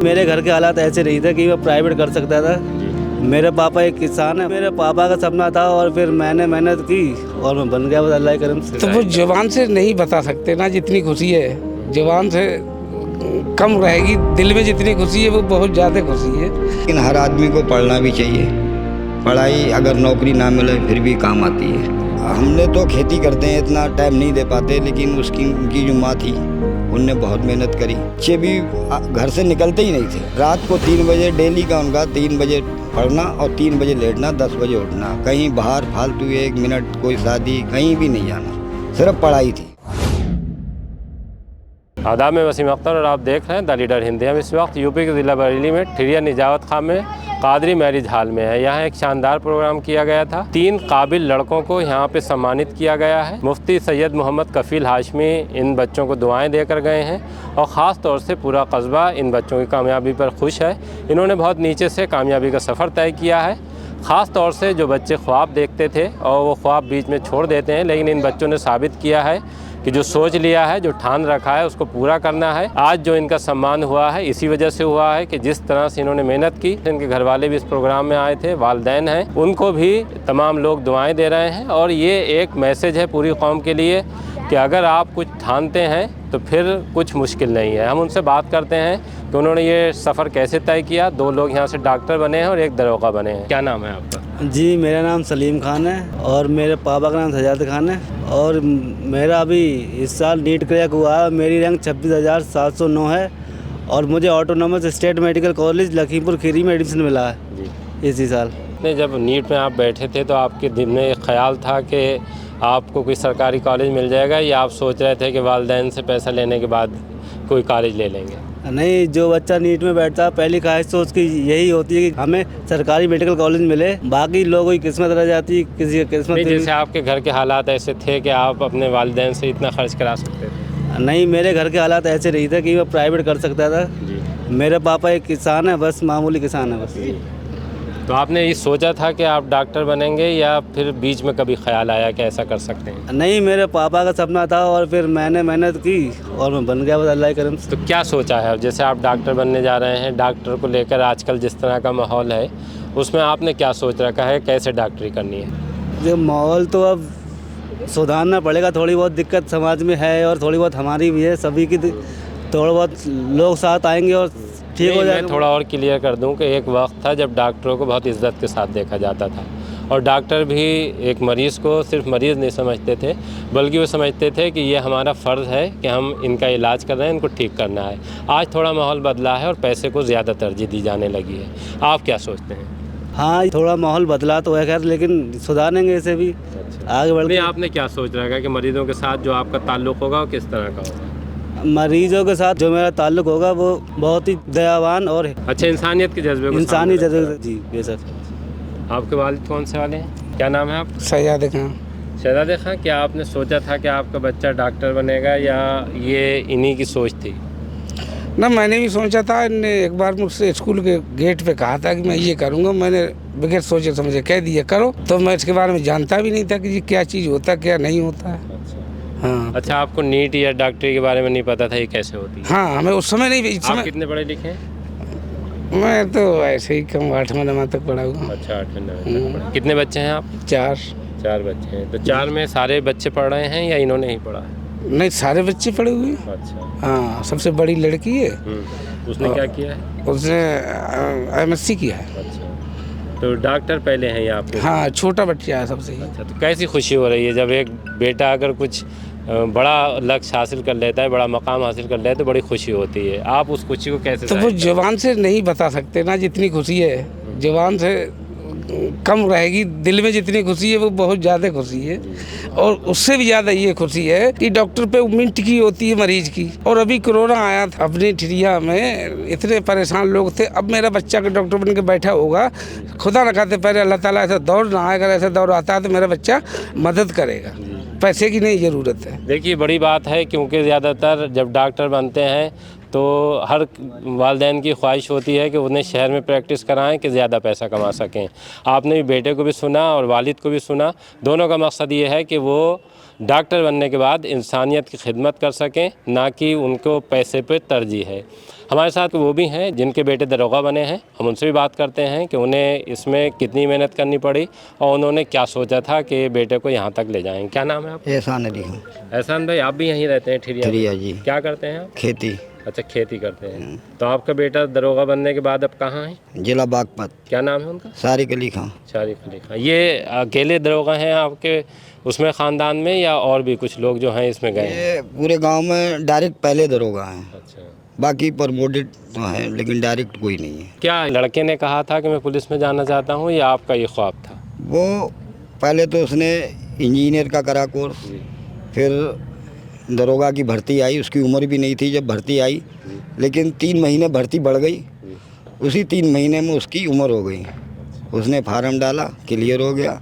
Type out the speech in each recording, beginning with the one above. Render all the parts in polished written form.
मेरे घर के हालात ऐसे नहीं थे कि मैं प्राइवेट कर सकता था। मेरे पापा एक किसान है, मेरे पापा का सपना था और फिर मैंने मेहनत की और मैं बन गया बस अल्लाह के करम से। तो वो जुबान से नहीं बता सकते ना, जितनी खुशी है जुबान से कम रहेगी, दिल में जितनी खुशी है वो बहुत ज़्यादा खुशी है। लेकिन हर आदमी को पढ़ना भी चाहिए। पढ़ाई अगर नौकरी ना मिले फिर भी काम आती है। हमने तो खेती करते हैं, इतना टाइम नहीं दे पाते, लेकिन उनकी जो माँ थी उनने बहुत मेहनत करी। बच्चे भी घर से निकलते ही नहीं थे। रात को 3 बजे डेली का उनका 3 बजे पढ़ना और 3 बजे लेटना, 10 बजे उठना। कहीं बाहर फालतू 1 मिनट कोई शादी कहीं भी नहीं जाना, सिर्फ पढ़ाई थी। आदाब, में वसीम अख्तर और आप देख रहे हैं द लीडर हिंदी। हम इस वक्त यूपी के ज़िला बरेली में ठिरिया निजावत खां में कादरी मैरिज हॉल में है। यहाँ एक शानदार प्रोग्राम किया गया था। 3 काबिल लड़कों को यहाँ पे सम्मानित किया गया है। मुफ्ती सैयद मोहम्मद कफ़ील हाशमी इन बच्चों को दुआएं देकर गए हैं और ख़ास तौर से पूरा कस्बा इन बच्चों की कामयाबी पर खुश है। इन्होंने बहुत नीचे से कामयाबी का सफ़र तय किया है। ख़ास तौर से जो बच्चे ख्वाब देखते थे और वो ख्वाब बीच में छोड़ देते हैं, लेकिन इन बच्चों ने साबित किया है कि जो सोच लिया है, जो ठान रखा है, उसको पूरा करना है। आज जो इनका सम्मान हुआ है इसी वजह से हुआ है कि जिस तरह से इन्होंने मेहनत की। इनके घर वाले भी इस प्रोग्राम में आए थे, वालिदैन हैं, उनको भी तमाम लोग दुआएं दे रहे हैं। और ये एक मैसेज है पूरी कौम के लिए कि अगर आप कुछ ठानते हैं तो फिर कुछ मुश्किल नहीं है। हम उनसे बात करते हैं कि उन्होंने ये सफ़र कैसे तय किया। 2 लोग यहाँ से डॉक्टर बने हैं और 1 दरोगा बने हैं। क्या नाम है आपका? जी, मेरा नाम सलीम खान है और मेरे पापा का नाम सजाद खान है और मेरा अभी इस साल नीट क्रैक हुआ है। मेरी रैंक 26,709 है और मुझे autonomous state medical college Lakhimpur Kheri में एडमिशन मिला है इसी साल। जब नीट में आप बैठे थे तो आपके दिल में एक ख्याल था कि आपको कोई सरकारी कॉलेज मिल जाएगा, या आप सोच रहे थे कि वालिदैन से पैसा लेने के बाद कोई कॉलेज ले लेंगे? नहीं, जो बच्चा नीट में बैठता है पहली ख्वाहिश तो उसकी यही होती है कि हमें सरकारी मेडिकल कॉलेज मिले। बाकी लोगों की किस्मत रह जाती है, किसी की किस्मत जैसे आपके घर के हालात ऐसे थे कि आप अपने वालिदैन से इतना खर्च करा सकते थे? नहीं, मेरे घर के हालात ऐसे नहीं थे कि मैं प्राइवेट कर सकता था। मेरे पापा एक किसान है, बस मामूली किसान है बस। तो आपने ये सोचा था कि आप डॉक्टर बनेंगे या फिर बीच में कभी ख्याल आया कि ऐसा कर सकते हैं? नहीं, मेरे पापा का सपना था और फिर मैंने मेहनत की और मैं बन गया बस अल्लाह के करम से। तो क्या सोचा है? जैसे आप डॉक्टर बनने जा रहे हैं, डॉक्टर को लेकर आजकल जिस तरह का माहौल है उसमें आपने क्या सोच रखा है, कैसे डॉक्टरी करनी है? जो माहौल तो अब सुधारना पड़ेगा। थोड़ी बहुत दिक्कत समाज में है और थोड़ी बहुत हमारी भी है, सभी की। थोड़ा बहुत लोग साथ आएंगे और ठीक हो जाएगा। मैं थोड़ा और क्लियर कर दूं कि एक वक्त था जब डॉक्टरों को बहुत इज्जत के साथ देखा जाता था और डॉक्टर भी एक मरीज़ को सिर्फ मरीज़ नहीं समझते थे, बल्कि वो समझते थे कि ये हमारा फ़र्ज़ है कि हम इनका इलाज कर रहे हैं, इनको ठीक करना है। आज थोड़ा माहौल बदला है और पैसे को ज़्यादा तरजीह दी जाने लगी है। आप क्या सोचते हैं? हाँ, थोड़ा माहौल बदला तो है खैर, लेकिन सुधारेंगे इसे भी आगे बढ़ के। आपने क्या सोच रखा है कि मरीज़ों के साथ जो आपका ताल्लुक़ होगा वो किस तरह का होगा? मरीजों के साथ जो मेरा ताल्लुक होगा वो बहुत ही दयावान और अच्छा, इंसानियत के जज्बे को इंसानी सामने जज्बे। रखता है। जी बेशक। आपके वालिद कौन से वाले हैं? क्या नाम है आप? सजाद खां। शहजाद खां, क्या आपने सोचा था कि आपका बच्चा डॉक्टर बनेगा या ये इन्हीं की सोच थी? ना, मैंने भी सोचा था। इन्होंने एक बार मुझसे स्कूल के गेट पे कहा था कि मैं ये करूँगा। मैंने बगैर सोचे समझे कह दिया करो। तो मैं इसके बारे में जानता भी नहीं था कि ये क्या चीज़ होता क्या नहीं होता है। हाँ। अच्छा, आपको नीट या डॉक्टरी के बारे में नहीं पता था ये कैसे होती है? हाँ, हमें उस समय नहीं। इस आप समय कितने पढ़े लिखे हैं? मैं तो ऐसे ही कम 8वें जमा तक पढ़ा हुआ। अच्छा, 8वें 9वें तक पढ़े। कितने बच्चे हैं आप? 4 बच्चे हैं। तो 4 में सारे बच्चे पढ़ रहे हैं या इन्होंने ही पढ़ा है? नहीं, सारे बच्चे पढ़े हुए हैं। अच्छा। हाँ, सबसे बड़ी लड़की है। उसने क्या किया है? उसने MSc किया है। अच्छा, तो डॉक्टर पहले हैं या आप? हाँ, छोटा बच्चा है सबसे ही। अच्छा, तो कैसी खुशी हो रही है जब एक बेटा अगर कुछ बड़ा लक्ष्य हासिल कर लेता है, बड़ा मकाम हासिल कर लेता है तो बड़ी खुशी होती है। आप उस खुशी को कैसे? तो वो जुबान से नहीं बता सकते ना, जितनी खुशी है जुबान से कम रहेगी, दिल में जितनी खुशी है वो बहुत ज़्यादा खुशी है। और उससे भी ज़्यादा ये खुशी है कि डॉक्टर पे उम्मीद टिकी होती है मरीज की। और अभी कोरोना आया था अपनी ठिरिया में, इतने परेशान लोग थे। अब मेरा बच्चा का डॉक्टर बन के बैठा होगा, खुदा न खाते पहले अल्लाह ताला ऐसा दौर ना आए। अगर ऐसा दौर आता है तो मेरा बच्चा मदद करेगा, पैसे की नहीं ज़रूरत है। देखिए, बड़ी बात है क्योंकि ज़्यादातर जब डॉक्टर बनते हैं तो हर वालिदैन की ख्वाहिश होती है कि उन्हें शहर में प्रैक्टिस कराएं कि ज़्यादा पैसा कमा सकें। आपने भी बेटे को भी सुना और वालिद को भी सुना। दोनों का मकसद ये है कि वो डॉक्टर बनने के बाद इंसानियत की खिदमत कर सकें, ना कि उनको पैसे पे तरजीह है। हमारे साथ वो भी हैं जिनके बेटे दरोगा बने हैं, हम उनसे भी बात करते हैं कि उन्हें इसमें कितनी मेहनत करनी पड़ी और उन्होंने क्या सोचा था कि बेटे को यहाँ तक ले जाएं। क्या नाम है आपका? एहसान अली हूँ। एहसान भाई, आप भी यहीं रहते हैं ठिरिया? ठिरिया जी। क्या करते हैं आप? खेती। अच्छा, खेती करते हैं। तो आपका बेटा दरोगा बनने के बाद अब कहाँ है? जिला बागपत। क्या नाम है उनका? सारिक अली खां। शारिक अली खां। ये अकेले दरोगा हैं आपके उसमें ख़ानदान में, या और भी कुछ लोग जो हैं इसमें गए हैं? ये पूरे गांव में डायरेक्ट पहले दरोगा हैं, अच्छा। बाकी प्रमोटेड तो हैं लेकिन डायरेक्ट कोई नहीं है। क्या लड़के ने कहा था कि मैं पुलिस में जाना चाहता हूँ, या आपका ये ख्वाब था? वो पहले तो उसने इंजीनियर का करा कोर्स, फिर दरोगा की भर्ती आई। उसकी उम्र भी नहीं थी जब भर्ती आई, लेकिन 3 महीने भर्ती बढ़ गई। उसी 3 महीने में उसकी उम्र हो गई। उसने फार्म डाला, क्लियर हो गया,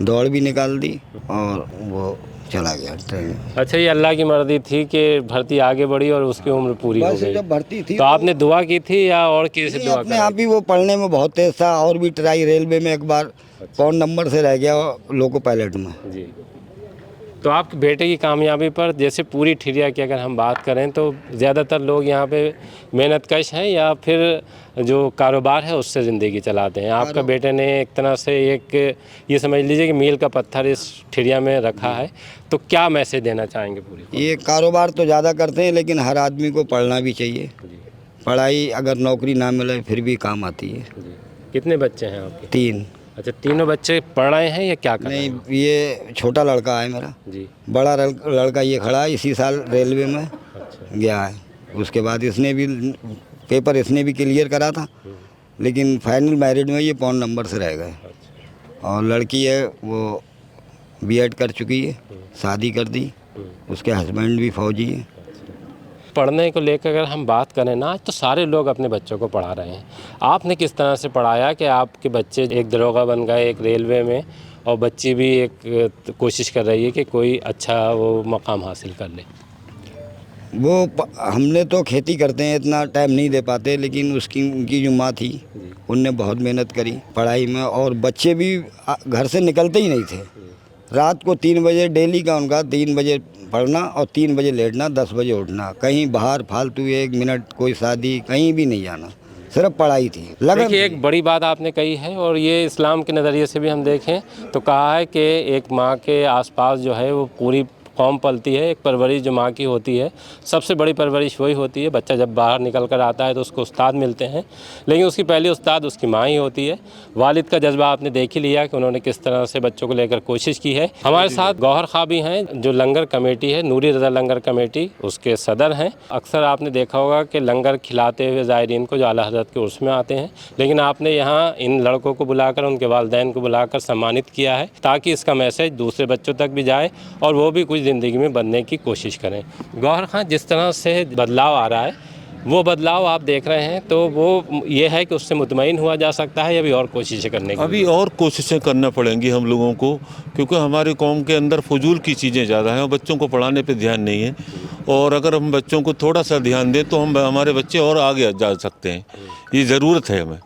दौड़ भी निकाल दी और वो चला गया ट्रेन। अच्छा, ये अल्लाह की मर्जी थी कि भर्ती आगे बढ़ी और उसकी उम्र पूरी हो बस गई। जब भर्ती थी तो आपने दुआ की थी या और किसी से दुआ अपने आप ही वो पढ़ने में बहुत तेज था, और भी ट्राई रेलवे में एक बार पौन नंबर से रह गया लोको पायलट में। जी। तो आपके बेटे की कामयाबी पर, जैसे पूरी ठिरिया की अगर हम बात करें तो ज़्यादातर लोग यहाँ पे मेहनतकश हैं या फिर जो कारोबार है उससे ज़िंदगी चलाते हैं। आपका बेटे ने एक तरह से एक ये समझ लीजिए कि मील का पत्थर इस ठिरिया में रखा है। तो क्या मैसेज देना चाहेंगे पूरी? ये कारोबार तो ज़्यादा करते हैं, लेकिन हर आदमी को पढ़ना भी चाहिए। पढ़ाई अगर नौकरी ना मिले फिर भी काम आती है। कितने बच्चे हैं आपके? 3। अच्छा, तीनों बच्चे पढ़ रहे हैं या क्या कर रहे हैं? नहीं, ये छोटा लड़का है मेरा। जी। बड़ा लड़का ये खड़ा है, इसी साल रेलवे में अच्छा। गया है। उसके बाद इसने भी पेपर इसने भी क्लियर करा था, लेकिन फाइनल मेरिट में ये पौन नंबर से रह गए। और लड़की है वो बीएड कर चुकी है, शादी कर दी। उसके हस्बैंड भी फौजी है। पढ़ने को लेकर अगर हम बात करें ना, आज तो सारे लोग अपने बच्चों को पढ़ा रहे हैं। आपने किस तरह से पढ़ाया कि आपके बच्चे एक दरोगा बन गए, एक रेलवे में, और बच्ची भी एक कोशिश कर रही है कि कोई अच्छा वो मकाम हासिल कर ले? हमने तो खेती करते हैं, इतना टाइम नहीं दे पाते, लेकिन उनकी जो माँ थी उनने बहुत मेहनत करी पढ़ाई में। और बच्चे भी घर से निकलते ही नहीं थे। रात को 3 बजे डेली का उनका 3 बजे पढ़ना और 3 बजे लेटना, 10 बजे उठना। कहीं बाहर फालतू 1 मिनट कोई शादी कहीं भी नहीं जाना, सिर्फ पढ़ाई थी। देखिए, एक बड़ी बात आपने कही है, और ये इस्लाम के नज़रिए से भी हम देखें तो कहा है कि एक माँ के आसपास जो है वो पूरी कौम पलती है। एक परवरिश जो माँ की होती है, सबसे बड़ी परवरिश वही होती है। बच्चा जब बाहर निकल कर आता है तो उसको उस्ताद मिलते हैं, लेकिन उसकी पहली उस्ताद उसकी माँ ही होती है। वालिद का जज्बा आपने देख ही लिया कि उन्होंने किस तरह से बच्चों को लेकर कोशिश की है। हमारे साथ गौहर खां भी हैं, जो लंगर कमेटी है, नूरी रज़ा लंगर कमेटी, उसके सदर हैं। अक्सर आपने देखा होगा कि लंगर खिलाते हुए ज़ायरीन को जो आला हज़रत के उर्स में आते हैं, लेकिन आपने यहाँ इन लड़कों को बुलाकर, उनके वालिदैन को बुलाकर सम्मानित किया है, ताकि इसका मैसेज दूसरे बच्चों तक भी जाए और वो भी कुछ ज़िंदगी में बनने की कोशिश करें। गौहर खां, जिस तरह से बदलाव आ रहा है, वो बदलाव आप देख रहे हैं, तो वो ये है कि उससे मुतमईन हुआ जा सकता है या अभी और कोशिशें करने की? अभी और कोशिशें करना पड़ेंगी हम लोगों को, क्योंकि हमारी कौम के अंदर फजूल की चीज़ें ज़्यादा हैं और बच्चों को पढ़ाने पे ध्यान नहीं है। और अगर हम बच्चों को थोड़ा सा ध्यान दें तो हमारे बच्चे और आगे जा सकते हैं। ये ज़रूरत है हमें,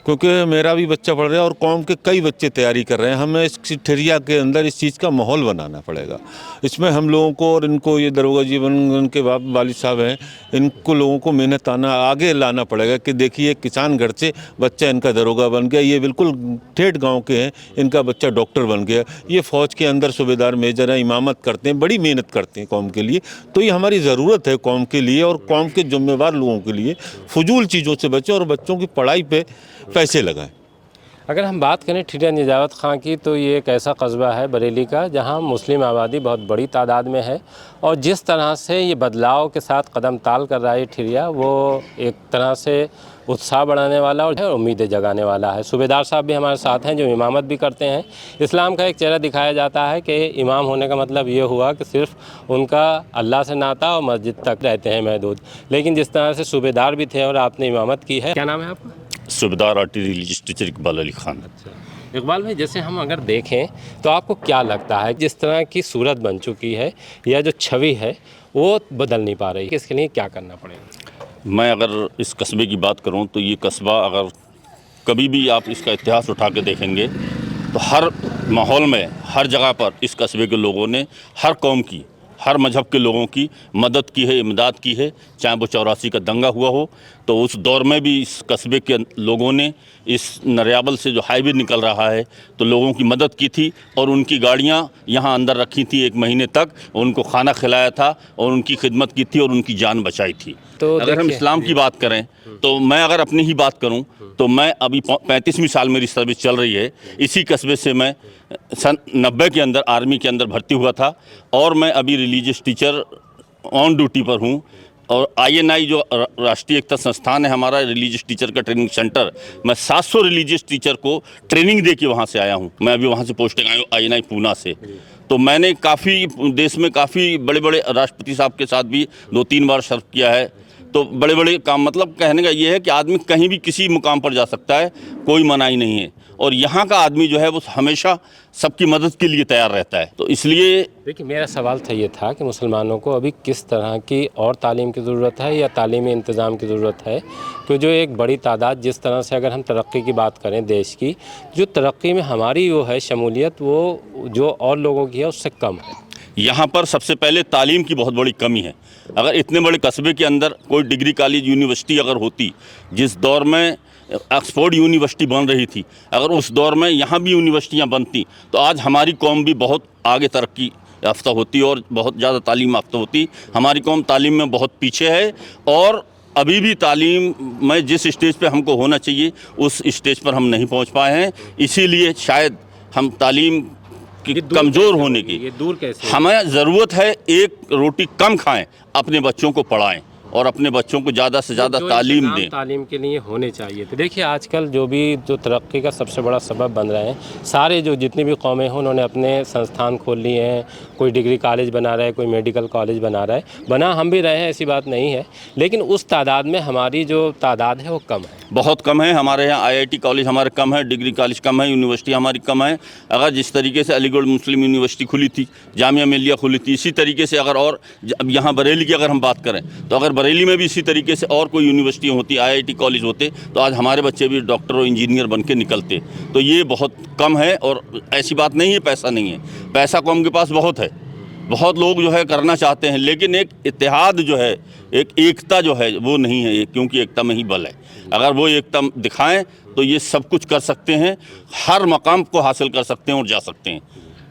क्योंकि मेरा भी बच्चा पढ़ रहा है और कौम के कई बच्चे तैयारी कर रहे हैं। हमें इस ठिरिया के अंदर इस चीज़ का माहौल बनाना पड़ेगा। इसमें हम लोगों को और इनको, ये दरोगा जीवन उनके वालिद साहब हैं, इनको लोगों को मेहनत आगे लाना पड़ेगा कि देखिए किसान घर से बच्चा इनका दरोगा बन गया, ये बिल्कुल ठेठ गाँव के हैं, इनका बच्चा डॉक्टर बन गया, ये फ़ौज के अंदर सूबेदार मेजर हैं, इमामत करते हैं, बड़ी मेहनत करते हैं कौम के लिए। तो ये हमारी ज़रूरत है कौम के लिए और कौम के जिम्मेवार लोगों के लिए। फजूल चीज़ों से बचें और बच्चों की पढ़ाई पे पैसे लगाएं। अगर हम बात करें ठिरिया निजावत खां की, तो ये एक ऐसा कस्बा है बरेली का जहां मुस्लिम आबादी बहुत बड़ी तादाद में है, और जिस तरह से ये बदलाव के साथ कदम ताल कर रहा है ठिरिया, वो एक तरह से उत्साह बढ़ाने वाला और उम्मीदें जगाने वाला है। सूबेदार साहब भी हमारे साथ हैं, जो इमामत भी करते हैं। इस्लाम का एक चेहरा दिखाया जाता है कि इमाम होने का मतलब ये हुआ कि सिर्फ उनका अल्लाह से नाता और मस्जिद तक रहते हैं महदूद, लेकिन जिस तरह से सूबेदार भी थे और आपने इमामत की है। क्या नाम है आपका? सूबेदार आर्टिलरी टीचर इकबाल अली खान। अच्छा इकबाल भाई, जैसे हम अगर देखें तो आपको क्या लगता है, जिस तरह की सूरत बन चुकी है या जो छवि है वो बदल नहीं पा रही, इसके लिए क्या करना पड़ेगा? मैं अगर इस कस्बे की बात करूं तो ये कस्बा, अगर कभी भी आप इसका इतिहास उठा के देखेंगे तो हर माहौल में हर जगह पर इस कस्बे के लोगों ने हर कौम की, हर मजहब के लोगों की मदद की है, इमदाद की है। चाहे वो 84 का दंगा हुआ हो, तो उस दौर में भी इस कस्बे के लोगों ने इस नरियाबल से जो हाईवे निकल रहा है तो लोगों की मदद की थी और उनकी गाड़ियां यहां अंदर रखी थी 1 महीने तक, उनको खाना खिलाया था और उनकी खिदमत की थी और उनकी जान बचाई थी। तो अगर हम इस्लाम की बात करें तो मैं अगर अपनी ही बात करूं तो मैं अभी 35वीं साल मेरी सर्विस चल रही है। इसी कस्बे से मैं सन 90 के अंदर आर्मी के अंदर भर्ती हुआ था और मैं अभी रिलीजियस टीचर ऑन ड्यूटी पर हूं। और INI जो राष्ट्रीय एकता संस्थान है हमारा, रिलीजियस टीचर का ट्रेनिंग सेंटर, मैं 700 रिलीजियस टीचर को ट्रेनिंग दे के वहाँ से आया हूँ। मैं अभी वहाँ से पोस्टिंग आया हूँ INI पूना से। तो मैंने काफ़ी देश में काफ़ी बड़े बड़े राष्ट्रपति साहब के साथ भी 2-3 बार सर्व किया है। तो बड़े बड़े काम, मतलब कहने का ये है कि आदमी कहीं भी किसी मुकाम पर जा सकता है, कोई मनाही नहीं है। और यहाँ का आदमी जो है वो हमेशा सबकी मदद के लिए तैयार रहता है। तो इसलिए देखिए, मेरा सवाल था ये था कि मुसलमानों को अभी किस तरह की और तालीम की ज़रूरत है या तालीमी इंतज़ाम की ज़रूरत है, कि जो एक बड़ी तादाद, जिस तरह से अगर हम तरक्की की बात करें देश की, जो तरक्की में हमारी वो है शमूलियत, वो जो और लोगों की है उससे कम है। यहाँ पर सबसे पहले तालीम की बहुत बड़ी कमी है। अगर इतने बड़े कस्बे के अंदर कोई डिग्री कॉलेज यूनिवर्सिटी अगर होती, जिस दौर में ऑक्सफोर्ड यूनिवर्सिटी बन रही थी, अगर उस दौर में यहाँ भी यूनिवर्सिटियाँ बनती तो आज हमारी कौम भी बहुत आगे तरक्की याफ्ता होती और बहुत ज़्यादा तालीम याफ्ता होती। हमारी कौम तालीम में बहुत पीछे है और अभी भी तालीम में जिस स्टेज पे हमको होना चाहिए उस स्टेज पर हम नहीं पहुँच पाए हैं। इसीलिए शायद हम तालीम कि कमज़ोर होने की, ये दूर कैसे, हमें ज़रूरत है एक रोटी कम खाएं, अपने बच्चों को पढ़ाएं और अपने बच्चों को ज़्यादा से ज़्यादा तालीम दें। तालीम के लिए होने चाहिए। तो देखिए, आजकल जो तरक्की का सबसे बड़ा सबब बन रहे हैं, सारे जो जितनी भी कौमें हैं उन्होंने अपने संस्थान खोल लिए हैं। कोई डिग्री कॉलेज बना रहा है, कोई मेडिकल कॉलेज बना रहा है, बना हम भी रहे हैं, ऐसी बात नहीं है, लेकिन उस तादाद में हमारी जो तादाद है वो कम है, बहुत कम है। हमारे यहाँ IIT कॉलेज हमारे कम है, डिग्री कॉलेज कम है, यूनिवर्सिटी हमारी कम है। अगर जिस तरीके से अलीगढ़ मुस्लिम यूनिवर्सिटी खुली थी, जामिया मिलिया खुली थी, इसी तरीके से अगर और अब यहाँ बरेली की अगर हम बात करें तो अगर बरेली में भी इसी तरीके से और कोई यूनिवर्सिटी होती, IIT कॉलेज होते, तो आज हमारे बच्चे भी डॉक्टर और इंजीनियर बन के निकलते। तो ये बहुत कम है और ऐसी बात नहीं है पैसा नहीं है, पैसा कौम के पास बहुत है, बहुत लोग जो है करना चाहते हैं, लेकिन एक इत्तेहाद जो है, एक एकता जो है वो नहीं है, क्योंकि एकता में ही बल है। अगर वो एकता दिखाएं तो ये सब कुछ कर सकते हैं, हर मकाम को हासिल कर सकते हैं और जा सकते हैं।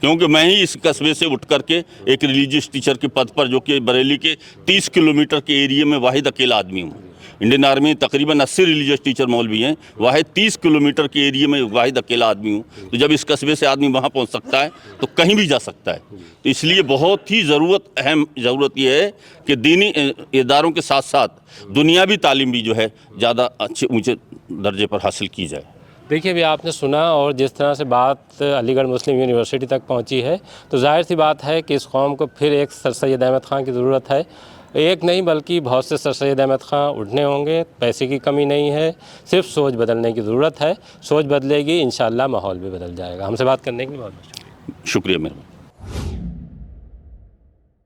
क्योंकि मैं ही इस कस्बे से उठ करके एक रिलीजियस टीचर के पद पर, जो कि बरेली के 30 किलोमीटर के एरिया में वाहिद अकेला आदमी हूँ। इंडियन आर्मी में तकरीबन 80 रिलीजियस टीचर मौलवी हैं, वाहिद 30 किलोमीटर के एरिया में वाहिद अकेला आदमी हूँ। तो जब इस कस्बे से आदमी वहाँ पहुँच सकता है तो कहीं भी जा सकता है। तो इसलिए बहुत ही अहम ज़रूरत ये है कि दीनी इदारों के साथ साथ दुनियावी तालीम भी जो है ज़्यादा अच्छे ऊँचे दर्जे पर हासिल की जाए। देखिए, अभी आपने सुना और जिस तरह से बात अलीगढ़ मुस्लिम यूनिवर्सिटी तक पहुंची है, तो जाहिर सी बात है कि इस कौम को फिर एक सर सैयद अहमद ख़ान की ज़रूरत है। एक नहीं बल्कि बहुत से सर सैयद अहमद ख़ान उठने होंगे। पैसे की कमी नहीं है, सिर्फ सोच बदलने की ज़रूरत है। सोच बदलेगी, इंशाअल्लाह माहौल भी बदल जाएगा। हमसे बात करने के लिए बहुत शुक्रिया मेहरबानी।